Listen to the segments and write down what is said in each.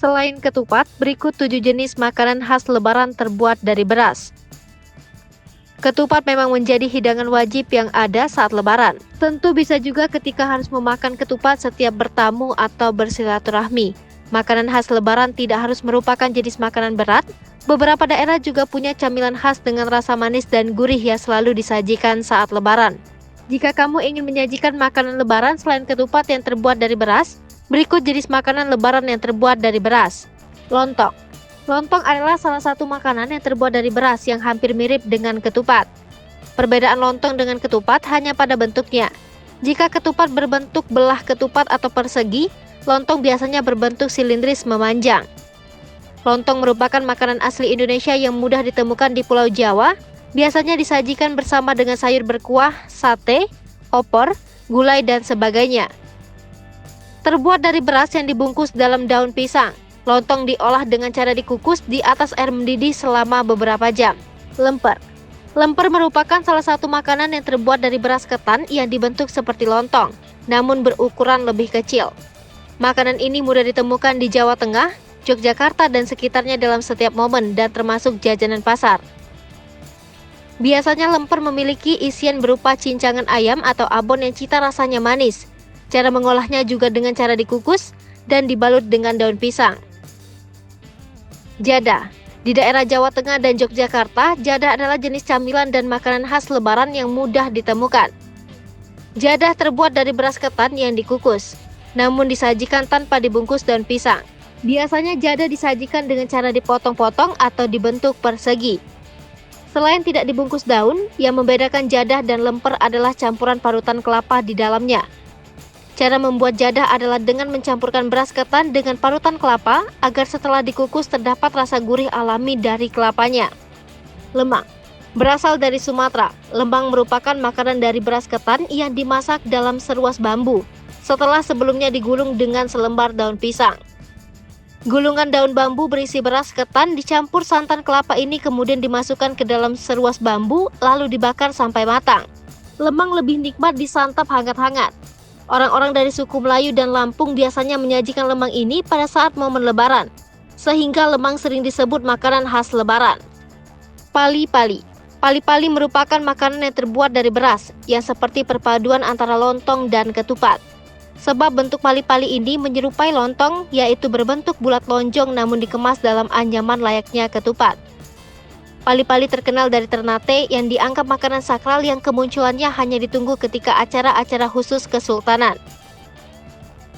Selain ketupat, berikut 7 jenis makanan khas Lebaran terbuat dari beras. Ketupat memang menjadi hidangan wajib yang ada saat Lebaran. Tentu bisa juga ketika harus memakan ketupat setiap bertamu atau bersilaturahmi. Makanan khas Lebaran tidak harus merupakan jenis makanan berat. Beberapa daerah juga punya camilan khas dengan rasa manis dan gurih yang selalu disajikan saat Lebaran. Jika kamu ingin menyajikan makanan Lebaran selain ketupat yang terbuat dari beras, berikut jenis makanan Lebaran yang terbuat dari beras. Lontong. Lontong adalah salah satu makanan yang terbuat dari beras yang hampir mirip dengan ketupat. Perbedaan lontong dengan ketupat hanya pada bentuknya. Jika ketupat berbentuk belah ketupat atau persegi, lontong biasanya berbentuk silindris memanjang. Lontong merupakan makanan asli Indonesia yang mudah ditemukan di Pulau Jawa. Biasanya disajikan bersama dengan sayur berkuah, sate, opor, gulai, dan sebagainya. Terbuat dari beras yang dibungkus dalam daun pisang. Lontong diolah dengan cara dikukus di atas air mendidih selama beberapa jam. Lemper. Lemper merupakan salah satu makanan yang terbuat dari beras ketan yang dibentuk seperti lontong, namun berukuran lebih kecil. Makanan ini mudah ditemukan di Jawa Tengah, Yogyakarta, dan sekitarnya dalam setiap momen dan termasuk jajanan pasar. Biasanya lemper memiliki isian berupa cincangan ayam atau abon yang cita rasanya manis. Cara mengolahnya juga dengan cara dikukus dan dibalut dengan daun pisang. Jadah. Di daerah Jawa Tengah dan Yogyakarta, jadah adalah jenis camilan dan makanan khas Lebaran yang mudah ditemukan. Jadah terbuat dari beras ketan yang dikukus, namun disajikan tanpa dibungkus daun pisang. Biasanya jadah disajikan dengan cara dipotong-potong atau dibentuk persegi. Selain tidak dibungkus daun, yang membedakan jadah dan lemper adalah campuran parutan kelapa di dalamnya. Cara membuat jadah adalah dengan mencampurkan beras ketan dengan parutan kelapa agar setelah dikukus terdapat rasa gurih alami dari kelapanya. Lemang. Berasal dari Sumatera, lemang merupakan makanan dari beras ketan yang dimasak dalam seruas bambu, setelah sebelumnya digulung dengan selembar daun pisang. Gulungan daun bambu berisi beras ketan dicampur santan kelapa ini kemudian dimasukkan ke dalam seruas bambu lalu dibakar sampai matang. Lemang lebih nikmat disantap hangat-hangat. Orang-orang dari suku Melayu dan Lampung biasanya menyajikan lemang ini pada saat momen Lebaran, sehingga lemang sering disebut makanan khas Lebaran. Pali-pali. Pali-pali merupakan makanan yang terbuat dari beras, yang seperti perpaduan antara lontong dan ketupat. Sebab bentuk pali-pali ini menyerupai lontong, yaitu berbentuk bulat lonjong namun dikemas dalam anyaman layaknya ketupat. Pali-pali terkenal dari Ternate yang dianggap makanan sakral yang kemunculannya hanya ditunggu ketika acara-acara khusus kesultanan.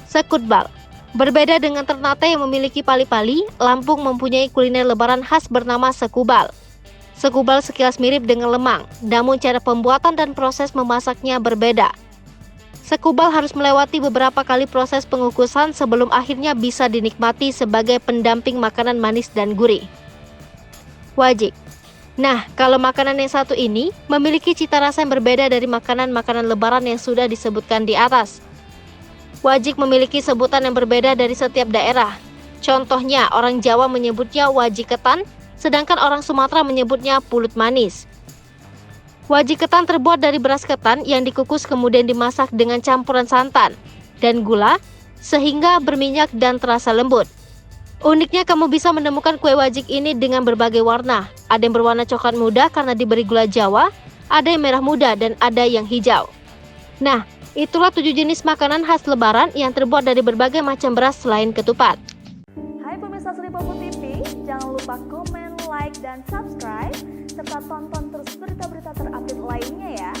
Sekutbal. Berbeda dengan Ternate yang memiliki pali-pali, Lampung mempunyai kuliner Lebaran khas bernama sekubal. Sekubal sekilas mirip dengan lemang, namun cara pembuatan dan proses memasaknya berbeda. Sekubal harus melewati beberapa kali proses pengukusan sebelum akhirnya bisa dinikmati sebagai pendamping makanan manis dan gurih. Wajik. Nah, kalau makanan yang satu ini memiliki cita rasa yang berbeda dari makanan-makanan Lebaran yang sudah disebutkan di atas. Wajik memiliki sebutan yang berbeda dari setiap daerah. Contohnya, orang Jawa menyebutnya wajik ketan, sedangkan orang Sumatera menyebutnya pulut manis. Wajik ketan terbuat dari beras ketan yang dikukus kemudian dimasak dengan campuran santan dan gula sehingga berminyak dan terasa lembut. Uniknya kamu bisa menemukan kue wajik ini dengan berbagai warna. Ada yang berwarna coklat muda karena diberi gula Jawa, ada yang merah muda dan ada yang hijau. Nah, itulah 7 jenis makanan khas Lebaran yang terbuat dari berbagai macam beras selain ketupat. Hai pemirsa Selipopo TV, jangan lupa komen, like, dan subscribe, serta tonton terus berita-berita terupdate lainnya ya.